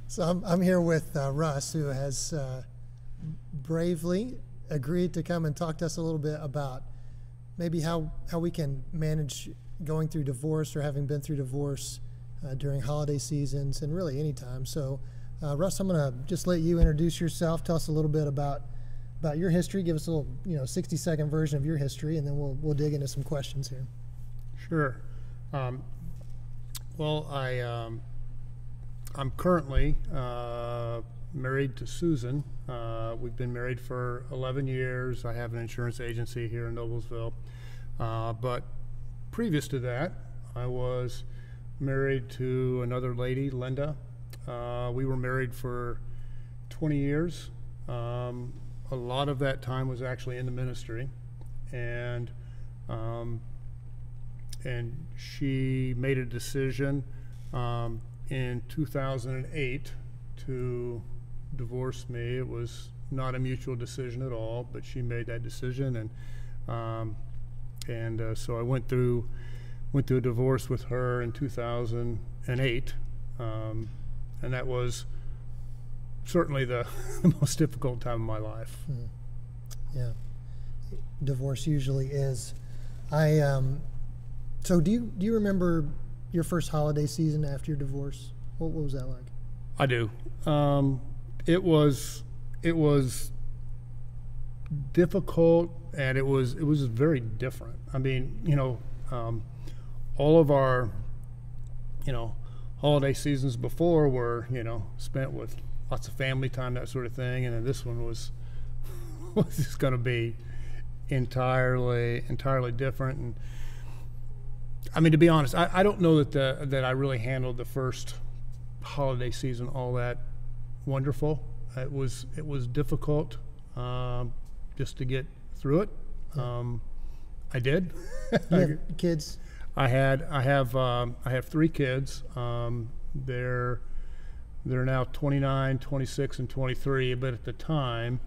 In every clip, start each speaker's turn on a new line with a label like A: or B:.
A: So I'm here with Russ, who has bravely agreed to come and talk to us a little bit about maybe how we can manage going through divorce or having been through divorce during holiday seasons and really any time. So Russ, I'm going to just let you introduce yourself, tell us a little bit about your history, give us a little 60-second version of your history, and then we'll dig into some questions here.
B: Sure. Well, I'm currently married to Susan. We've been married for 11 years. I have an insurance agency here in Noblesville. But previous to that, I was married to another lady, Linda. We were married for 20 years. A lot of that time was actually in the ministry. And she made a decision in 2008 to divorce me. It was not a mutual decision at all, but she made that decision, and so I went through a divorce with her in 2008, and that was certainly the most difficult time of my life.
A: Yeah, divorce usually is. So do you remember your first holiday season after your divorce? What was that like?
B: I do. It was difficult, and it was very different. I mean, all of our holiday seasons before were spent with lots of family time, that sort of thing, and then this one was just going to be entirely different. And I mean, to be honest, I don't know that I really handled the first holiday season all that wonderful. It was difficult just to get through it. I did.
A: You have kids?
B: I have 3 kids. They're now 29, 26, and 23. But at the time,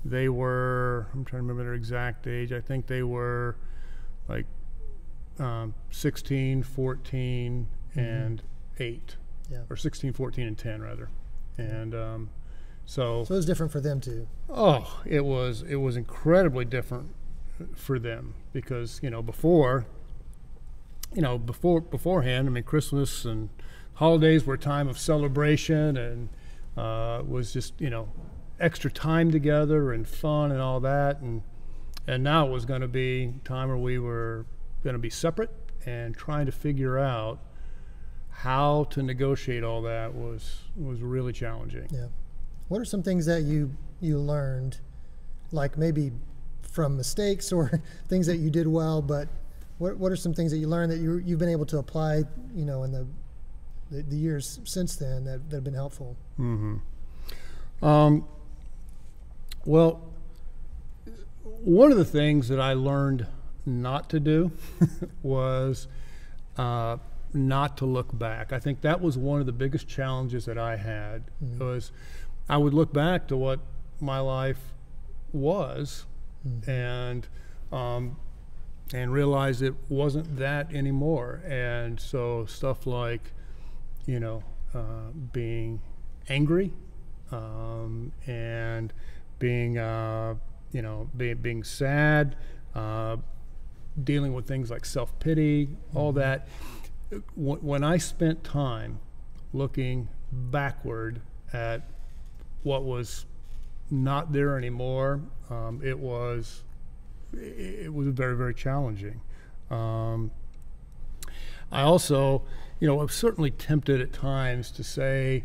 B: they were, I'm trying to remember their exact age. I think they were like 16, 14, and 8. Yeah. Or 16, 14, and 10 rather. And so
A: it was different for them too.
B: Oh, it was incredibly different for them because beforehand, I mean, Christmas and holidays were a time of celebration and was just extra time together and fun and all that, and now it was going to be a time where we were going to be separate, and trying to figure out how to negotiate all that was really challenging.
A: Yeah. What are some things that you learned, like maybe from mistakes or things that you did well, but what are some things that you learned that you've been able to apply, in the years since then that have been helpful?
B: Mm-hmm. Well, one of the things that I learned not to do was not to look back. I think that was one of the biggest challenges that I had. Was I would look back to what my life was and realize it wasn't that anymore. And so stuff like being angry and being being sad, dealing with things like self-pity, all that. When I spent time looking backward at what was not there anymore, it was very, very challenging. I also, I was certainly tempted at times to say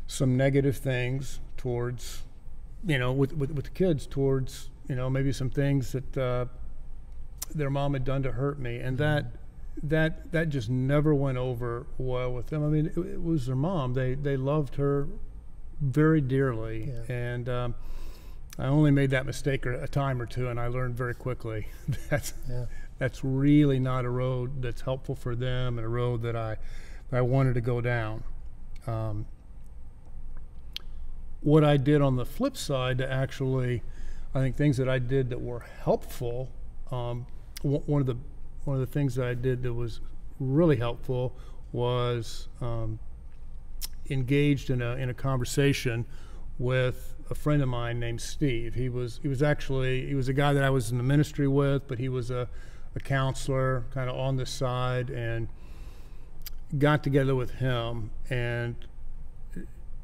B: some negative things towards, with the kids, towards, maybe some things that their mom had done to hurt me, and that just never went over well with them. I mean, it was their mom. They loved her very dearly, yeah. And I only made that mistake a time or two, and I learned very quickly that's really not a road that's helpful for them, and a road that I wanted to go down. What I did on the flip side to actually, I think things that I did that were helpful. One of the things that I did that was really helpful was engaged in a conversation with a friend of mine named Steve. He was a guy that I was in the ministry with, but he was a counselor kind of on the side, and got together with him, and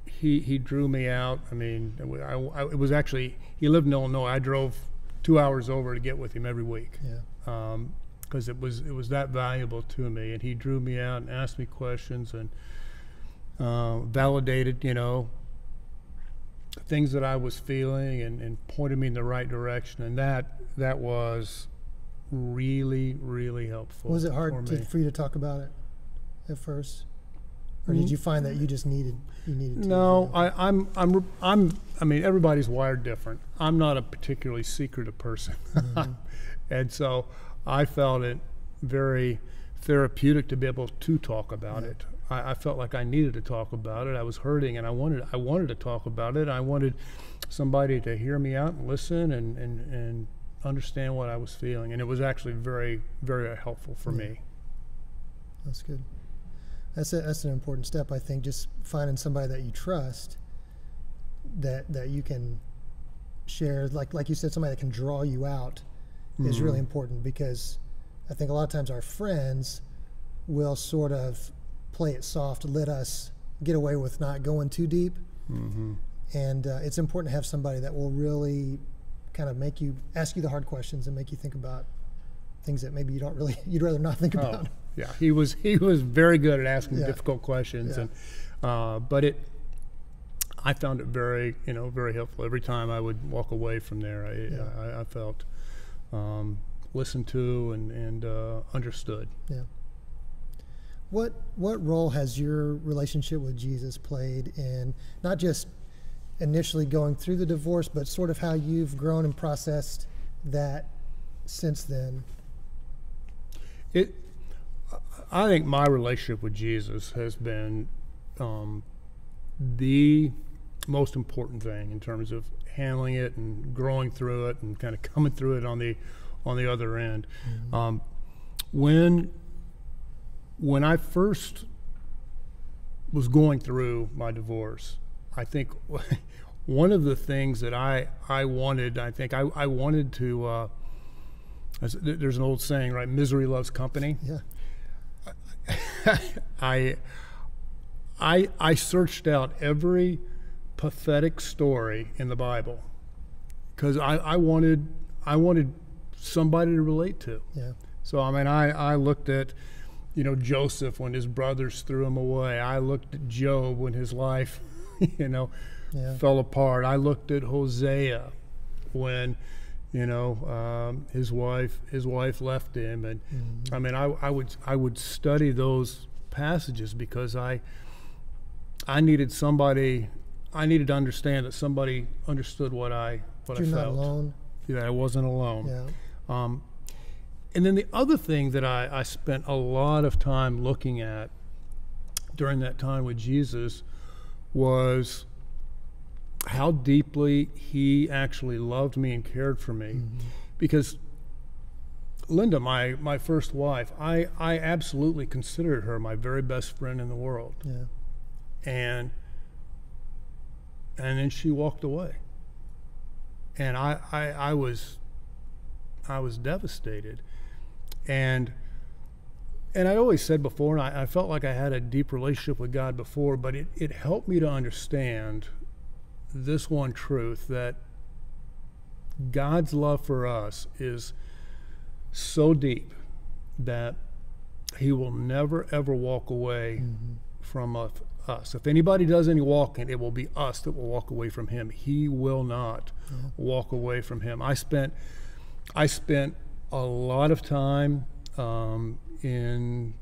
B: he drew me out. I mean, it was actually, he lived in Illinois. I drove 2 hours over to get with him every week.
A: Yeah.
B: Because it was that valuable to me, and he drew me out and asked me questions and validated, things that I was feeling, and pointed me in the right direction, and that was really, really helpful.
A: Was it hard for you to talk about it at first, or did you find that you just needed to?
B: No, I mean, everybody's wired different. I'm not a particularly secretive person,
A: Mm-hmm.
B: and so I felt it very therapeutic to be able to talk about it. I felt like I needed to talk about it. I was hurting, and I wanted to talk about it. I wanted somebody to hear me out and listen and understand what I was feeling, and it was actually very, very helpful for me.
A: That's good. That's an important step, I think. Just finding somebody that you trust, that you can share, like you said, somebody that can draw you out, is really important, because I think a lot of times our friends will sort of play it soft, let us get away with not going too deep.
B: Mm-hmm.
A: And it's important to have somebody that will really kind of ask you the hard questions and make you think about things that maybe you'd rather not think about.
B: Yeah, he was very good at asking difficult questions, and I found it very, very helpful. Every time I would walk away from there, I felt listened to and understood.
A: Yeah. What role has your relationship with Jesus played in not just initially going through the divorce, but sort of how you've grown and processed that since then?
B: I think my relationship with Jesus has been the most important thing in terms of handling it and growing through it and kind of coming through it on the other end. Mm-hmm. When I first was going through my divorce, I think one of the things that I wanted to, there's an old saying, right? Misery loves company.
A: Yeah.
B: I searched out every pathetic story in the Bible because I wanted somebody to relate to.
A: Yeah.
B: So I mean, I looked at, Joseph when his brothers threw him away. I looked at Job when his life, fell apart. I looked at Hosea when, his wife left him, and I mean, I would study those passages because I needed somebody. I needed to understand that somebody understood what I felt.
A: You're not alone.
B: That I wasn't alone.
A: Yeah.
B: And then the other thing that I spent a lot of time looking at during that time with Jesus was how deeply he actually loved me and cared for me. Mm-hmm. Because Linda, my first wife, I absolutely considered her my very best friend in the world.
A: Yeah.
B: And then she walked away. And I was devastated. And I always said before, and I felt like I had a deep relationship with God before, but it helped me to understand this one truth, that God's love for us is so deep that he will never, ever walk away from us. If anybody does any walking, it will be us that will walk away from him. He will not walk away from him. I spent a lot of time in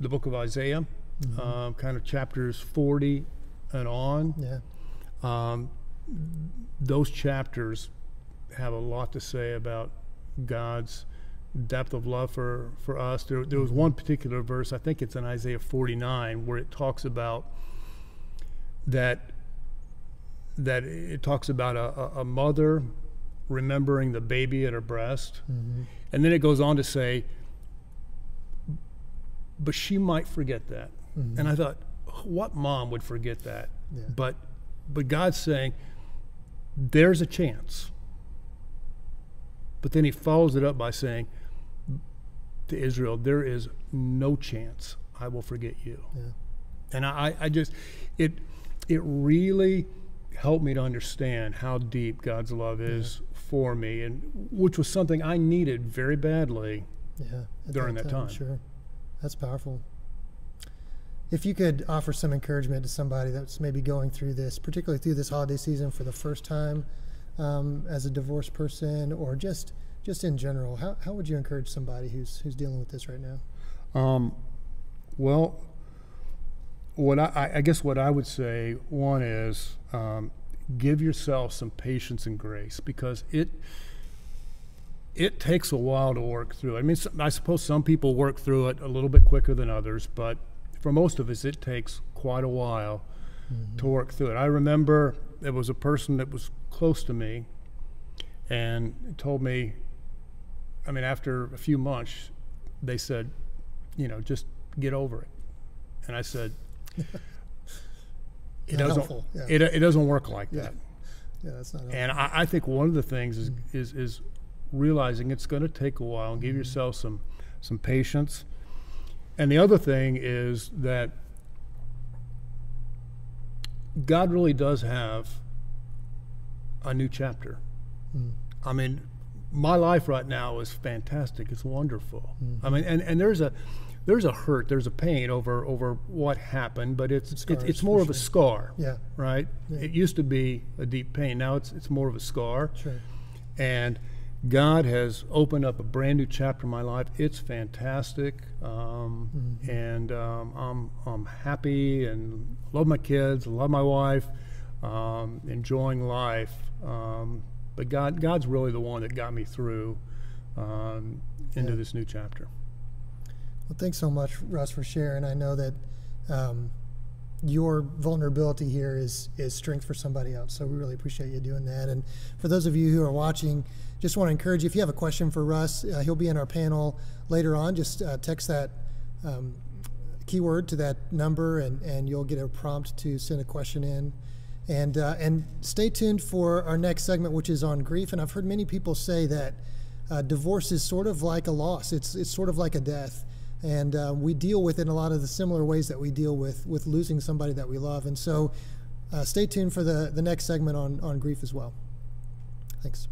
B: the book of Isaiah, kind of chapters 40 and on.
A: Yeah.
B: Those chapters have a lot to say about God's depth of love for us. There was one particular verse, I think it's in Isaiah 49, where it talks about that it talks about a mother remembering the baby at her breast. And then it goes on to say, but she might forget that. And I thought, what mom would forget that?
A: Yeah.
B: But God's saying, there's a chance. But then he follows it up by saying to Israel, there is no chance I will forget you.
A: Yeah.
B: And I just, it really helped me to understand how deep God's love is for me, and which was something I needed very badly during that time.
A: Sure. That's powerful. If you could offer some encouragement to somebody that's maybe going through this, particularly through this holiday season for the first time as a divorced person, or just in general, how would you encourage somebody who's dealing with this right now?
B: Well, what I guess what I would say, one is give yourself some patience and grace, because it takes a while to work through. I mean, I suppose some people work through it a little bit quicker than others, but for most of us, it takes quite a while to work through it. I remember there was a person that was close to me and told me, I mean, after a few months, they said, just get over it. And I said, it doesn't work like that.
A: Yeah, that's not helpful.
B: And I think one of the things is realizing it's going to take a while, and give yourself some patience. And the other thing is that God really does have a new chapter. I mean, my life right now is fantastic. It's wonderful. I mean, and there's a hurt, there's a pain over what happened, but it's more of a scar.
A: Yeah.
B: Right? Yeah. It used to be a deep pain. Now it's more of a scar.
A: Sure.
B: And God has opened up a brand new chapter in my life. It's fantastic, and I'm happy and love my kids, love my wife, enjoying life. But God's really the one that got me through into this new chapter.
A: Well, thanks so much, Russ, for sharing. I know that your vulnerability here is strength for somebody else, so we really appreciate you doing that. And for those of you who are watching, just want to encourage you, if you have a question for Russ, he'll be in our panel later on. Just text that keyword to that number, and you'll get a prompt to send a question in. And stay tuned for our next segment, which is on grief. And I've heard many people say that divorce is sort of like a loss. It's sort of like a death. And we deal with it in a lot of the similar ways that we deal with losing somebody that we love. And so stay tuned for the next segment on grief as well. Thanks.